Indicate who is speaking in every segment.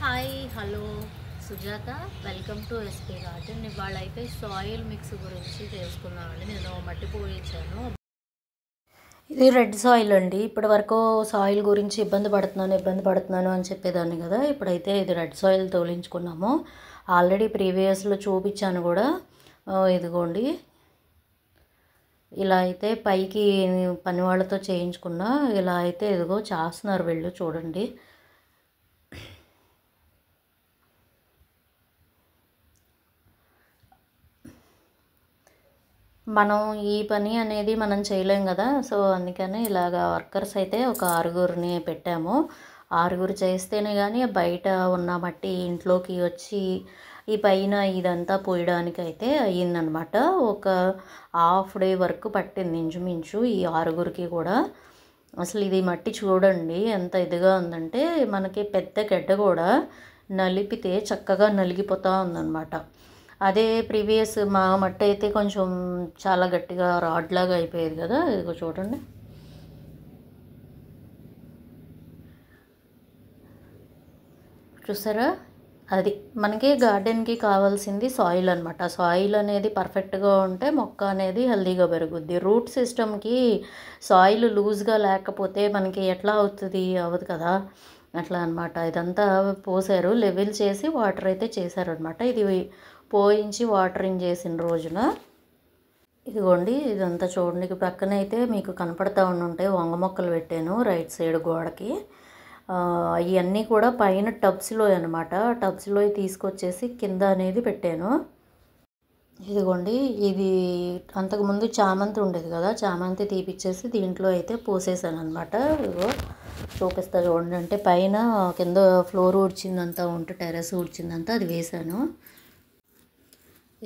Speaker 1: Hi hello Sujatha welcome to SP garden. ఇవాళైతే soil mix గురించి తెలుసుకున్నామండి. నేను మట్టి పోయించాను. ఇది రెడ్ సాయిల్ అండి. ఇప్పటి వరకు సాయిల్ గురించి ఇబ్బంది పడుతున్నాను అని చెప్పేదాన్ని కదా. ఇప్పుడైతే ఇది రెడ్ సాయిల్ తోలించుకున్నాము. ఆల్రెడీ ప్రీవియస్లో చూపించాను కూడా. ఇదిగోండి, ఇలా అయితే పైకి పని వాళ్ళతో చేయించుకున్నా. ఇలా అయితే ఇదిగో చేస్తున్నారు వీళ్ళు, చూడండి. మనం ఈ పని అనేది మనం చేయలేం కదా. సో అందుకని ఇలాగా వర్కర్స్ అయితే ఒక 6గురిని పెట్టాము. 6గురు చేస్తేనే కానీ బయట ఉన్న మట్టి ఇంట్లోకి వచ్చి ఈ పైన ఇదంతా పోయడానికి అయితే అయ్యిందనమాట. ఒక హాఫ్ డే వరకు పట్టింది ఇంచుమించు ఈ 6గురికి కూడా. అసలు ఇది మట్టి చూడండి ఎంత ఇదిగా ఉందంటే, మనకి పెద్ద గడ్డ కూడా నలిపితే చక్కగా నలిగిపోతూ ఉందన్నమాట. అదే ప్రీవియస్ మా మట్టి అయితే కొంచెం చాలా గట్టిగా రాడ్ లాగా అయిపోయేది కదా. ఇదిగో చూడండి, చూసారా. అది మనకి గార్డెన్కి కావాల్సింది సాయిల్ అనమాట. సాయిల్ అనేది పర్ఫెక్ట్గా ఉంటే మొక్క అనేది హెల్తీగా పెరుగుద్ది. రూట్ సిస్టమ్కి సాయిల్ లూజ్గా లేకపోతే మనకి ఎట్లా అవుతుంది, అవ్వదు కదా. అట్లా అనమాట. ఇదంతా పోసారు, లెవెల్ చేసి వాటర్ అయితే చేశారనమాట. ఇది పోయించి వాటరింగ్ చేసిన రోజున ఇదిగోండి, ఇదంతా చూడండి. పక్కన అయితే మీకు కనపడతా ఉంటాయి వంగ మొక్కలు పెట్టాను రైట్ సైడ్ గోడకి. ఇవన్నీ కూడా పైన టబ్స్లో అనమాట. టబ్స్లో తీసుకొచ్చేసి కింద అనేది పెట్టాను. ఇదిగోండి, ఇది అంతకుముందు చామంతి ఉండేది కదా, చామంతి తీపిచ్చేసి దీంట్లో అయితే పోసేసాను అనమాట. ఇదిగో చూపిస్తా చూడండి. అంటే పైన కింద ఫ్లోర్ ఊడ్చిందంతా ఉంటే టెర్రస్ ఊడ్చిందంతా అది వేసాను.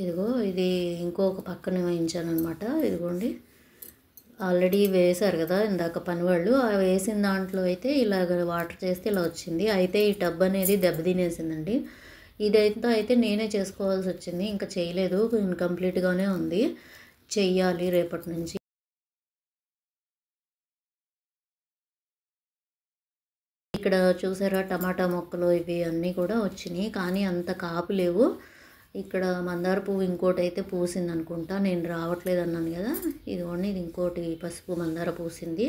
Speaker 1: ఇదిగో ఇది ఇంకొక పక్కన వేయించాను అనమాట. ఇదిగోండి, ఆల్రెడీ వేశారు కదా ఇందాక పనివాళ్ళు. ఆ వేసిన దాంట్లో అయితే ఇలాగ వాటర్ చేస్తే ఇలా వచ్చింది. అయితే ఈ టబ్ అనేది దెబ్బతినేసిందండి. ఇదంతా అయితే నేనే చేసుకోవాల్సి వచ్చింది, ఇంకా చేయలేదు, ఇన్కంప్లీట్గానే ఉంది, చెయ్యాలి రేపటి నుంచి. ఇక్కడ చూసారా టమాటా మొక్కలు ఇవి అన్నీ కూడా వచ్చినాయి, కానీ అంత కాపు లేవు. ఇక్కడ మందార పువ్వు ఇంకోటి అయితే పూసింది అనుకుంటా, నేను రావట్లేదు అన్నాను కదా. ఇదిగోండి, ఇది ఇంకోటి పసుపు మందార పూసింది.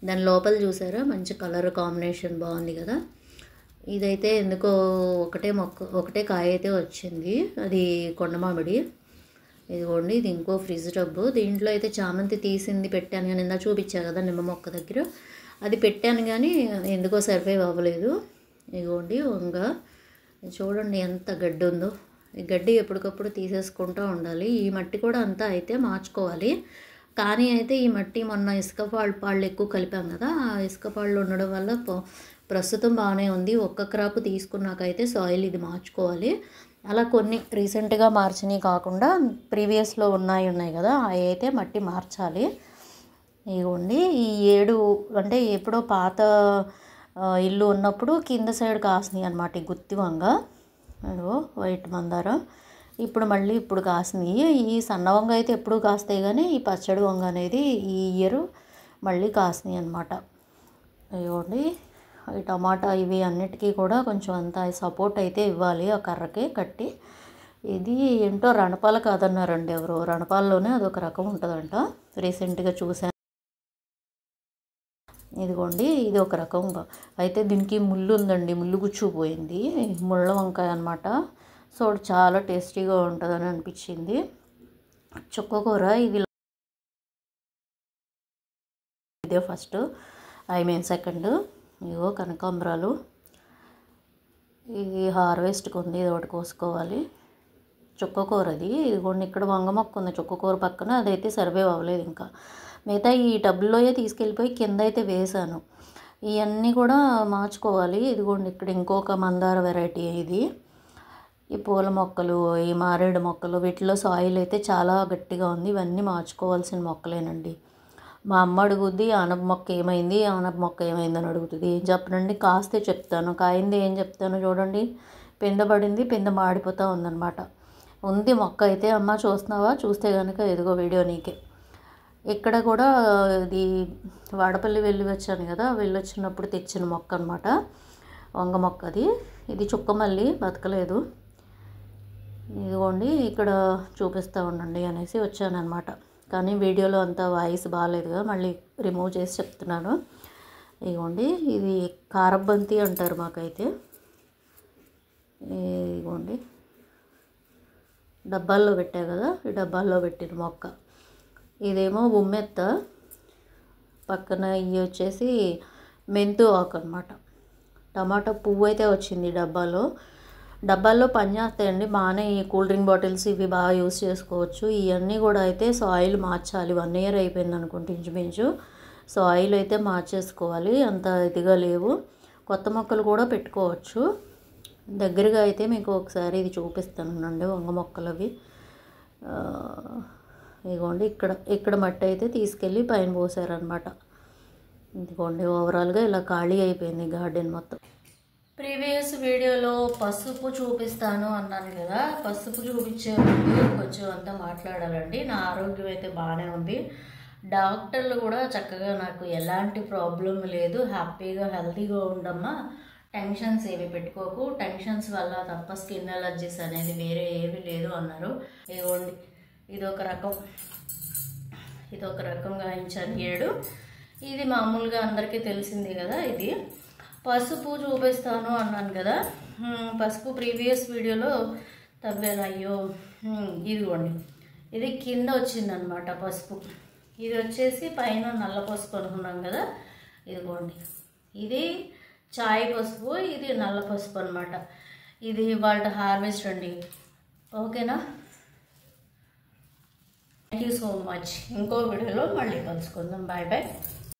Speaker 1: దాని లోపల చూసారా మంచి కలర్ కాంబినేషన్ బాగుంది కదా. ఇదైతే ఎందుకో ఒకటే కాయ అయితే వచ్చింది, అది కొండమామిడి. ఇదిగోండి, ఇది ఇంకో ఫ్రిడ్జ్ టబ్బు. దీంట్లో అయితే చామంతి తీసింది పెట్టాను కానీ ఇందా చూపించా కదా నిమ్మ మొక్క దగ్గర, అది పెట్టాను కానీ ఎందుకో సర్వైవ్ అవ్వలేదు. ఇదిగోండి వంగ, చూడండి ఎంత గడ్డి ఉందో. ఈ గడ్డి ఎప్పటికప్పుడు తీసేసుకుంటూ ఉండాలి. ఈ మట్టి కూడా అంతా అయితే మార్చుకోవాలి. కానీ అయితే ఈ మట్టి మొన్న ఇసుక పాళ్ళు ఎక్కువ కలిపాం కదా, ఆ ఇసుక పాళ్ళు ఉండడం వల్ల ప్రస్తుతం బాగానే ఉంది. ఒక్క క్రాప్ తీసుకున్నాకైతే సాయిల్ ఇది మార్చుకోవాలి. అలా కొన్ని రీసెంట్గా మార్చినవి కాకుండా ప్రీవియస్లో ఉన్నాయి కదా, అవి అయితే మట్టి మార్చాలి. ఇదిగోండి, ఈ 7 అంటే ఎప్పుడో పాత ఇల్లు ఉన్నప్పుడు కింద సైడ్ కాసినాయి అనమాట ఈ గుత్తి వంగ. అదో వైట్ మందారం. ఇప్పుడు కాసినాయి. ఈ సన్న వంగ అయితే ఎప్పుడు కాస్తాయి, కానీ ఈ పచ్చడి వంగ అనేది ఈ ఇయర్ మళ్ళీ కాసినాయి అనమాట. ఇవ్వండి, ఈ టమాటా ఇవి అన్నిటికీ కూడా కొంచెం అంత సపోర్ట్ అయితే ఇవ్వాలి ఆ కర్రకి కట్టి. ఇది ఏంటో రణపాల కాదన్నారండి ఎవరు, రణపాలలోనే అదొక రకం ఉంటుందంట, రీసెంట్గా చూశాను. ఇదిగోండి, ఇది ఒక రకం అయితే దీనికి ముళ్ళు ఉందండి, ముళ్ళు గుచ్చుకుపోయింది, ముళ్ళ వంకాయ అనమాట. సో చాలా టేస్టీగా ఉంటుందని అనిపించింది. చుక్కకూర ఇదే ఫస్ట్, సెకండ్. ఇగో కనకాంబరాలు, ఇది హార్వెస్ట్కి ఉంది, ఇది ఒకటి కోసుకోవాలి. చుక్కకూరది. ఇదిగోండి, ఇక్కడ వంగ మొక్క ఉంది చుక్కకూర పక్కన, అదైతే సర్వైవ్ అవ్వలేదు ఇంకా. మిగతా ఈ టబ్లోయే తీసుకెళ్ళిపోయి కింద అయితే వేసాను. ఇవన్నీ కూడా మార్చుకోవాలి. ఇదిగోండి, ఇక్కడ ఇంకొక మందార వెరైటీ ఇది. ఈ పూల మొక్కలు, ఈ మారేడు మొక్కలు, వీటిలో సాయిల్ అయితే చాలా గట్టిగా ఉంది. ఇవన్నీ మార్చుకోవాల్సిన మొక్కలేనండి. మా అమ్మ అడుగుద్ది ఆనప మొక్క ఏమైంది, ఆనప మొక్క ఏమైందని అడుగుతుంది. ఏం చెప్పనండి, కాస్తే చెప్తాను, కాయింది ఏం చెప్తాను. చూడండి, పింద పడింది, పింద మాడిపోతూ ఉందన్నమాట. ఉంది మొక్క అయితే. అమ్మ చూస్తున్నావా, చూస్తే కనుక ఎదుగో వీడియో నీకే. ఇక్కడ కూడా ఇది వాడపల్లి వెళ్ళి వచ్చాను కదా, వెళ్ళొచ్చినప్పుడు తెచ్చిన మొక్క అనమాట. వంగ మొక్కది. ఇది చుక్క మల్లి బతకలేదు. ఇదిగోండి ఇక్కడ చూపిస్తూ ఉండండి అనేసి వచ్చానమాట. కానీ వీడియోలో అంతా వాయిస్ బాగాలేదుగా, మళ్ళీ రిమూవ్ చేసి చెప్తున్నాను. ఇదిగోండి ఇది కారబంతి అంటారు మాకైతే. ఇదిగోండి డబ్బాల్లో పెట్టా కదా, ఈ డబ్బాల్లో పెట్టిన మొక్క. ఇదేమో ఉమ్మెత్త, పక్కన ఇవి వచ్చేసి మెంతు ఆకు అనమాట. టమాటా పువ్వు అయితే వచ్చింది డబ్బాల్లో పనిచేస్తాయండి బాగానే. ఈ కూల్ డ్రింక్ బాటిల్స్ ఇవి బాగా యూస్ చేసుకోవచ్చు. ఇవన్నీ కూడా అయితే సాయిల్ మార్చాలి. 1 year అయిపోయింది అనుకుంటే ఇంచుమించు. సాయిల్ అయితే మార్చేసుకోవాలి, అంత ఇదిగా లేవు. కొత్త మొక్కలు కూడా పెట్టుకోవచ్చు. దగ్గరగా అయితే మీకు ఒకసారి ఇది చూపిస్తానండి వంగ మొక్కలు అవి. ఇదిగోండి ఇక్కడ మట్టి అయితే తీసుకెళ్ళి పైన పోసారనమాట. ఇదిగోండి ఓవరాల్గా ఇలా ఖాళీ అయిపోయింది గార్డెన్ మొత్తం. ప్రీవియస్ వీడియోలో పసుపు చూపిస్తాను అన్నాను కదా, పసుపు చూపించే ముందు కొంచెం అంతా మాట్లాడాలండి. నా ఆరోగ్యం అయితే బాగానే ఉంది. డాక్టర్లు కూడా చక్కగా నాకు ఎలాంటి ప్రాబ్లం లేదు, హ్యాపీగా హెల్తీగా ఉండమ్మా, టెన్షన్స్ ఏమి పెట్టుకోకు, టెన్షన్స్ వల్ల తప్ప స్కిన్ అలర్జీస్ అనేది వేరే ఏమీ లేదు అన్నారు. ఇదిగోండి ఇదొక రకం గాయించాను 7. ఇది మామూలుగా అందరికీ తెలిసింది కదా. ఇది పసుపు చూపిస్తాను అన్నాను కదా, పసుపు ప్రీవియస్ వీడియోలో తవ్వాను. అయ్యో ఇదిగోండి ఇది కింద వచ్చిందనమాట పసుపు. ఇది వచ్చేసి పైన నల్ల పసుపు అనుకున్నాం కదా, ఇదిగోండి ఇది చాయ్ పసుపు, ఇది నల్ల పసుపు అనమాట. ఇది ఇవాళ హార్వెస్ట్ అండి. ఓకేనా, థ్యాంక్ యూ సో మచ్. ఇంకో వీడియోలో మళ్ళీ కలుసుకుందాం. Bye bye.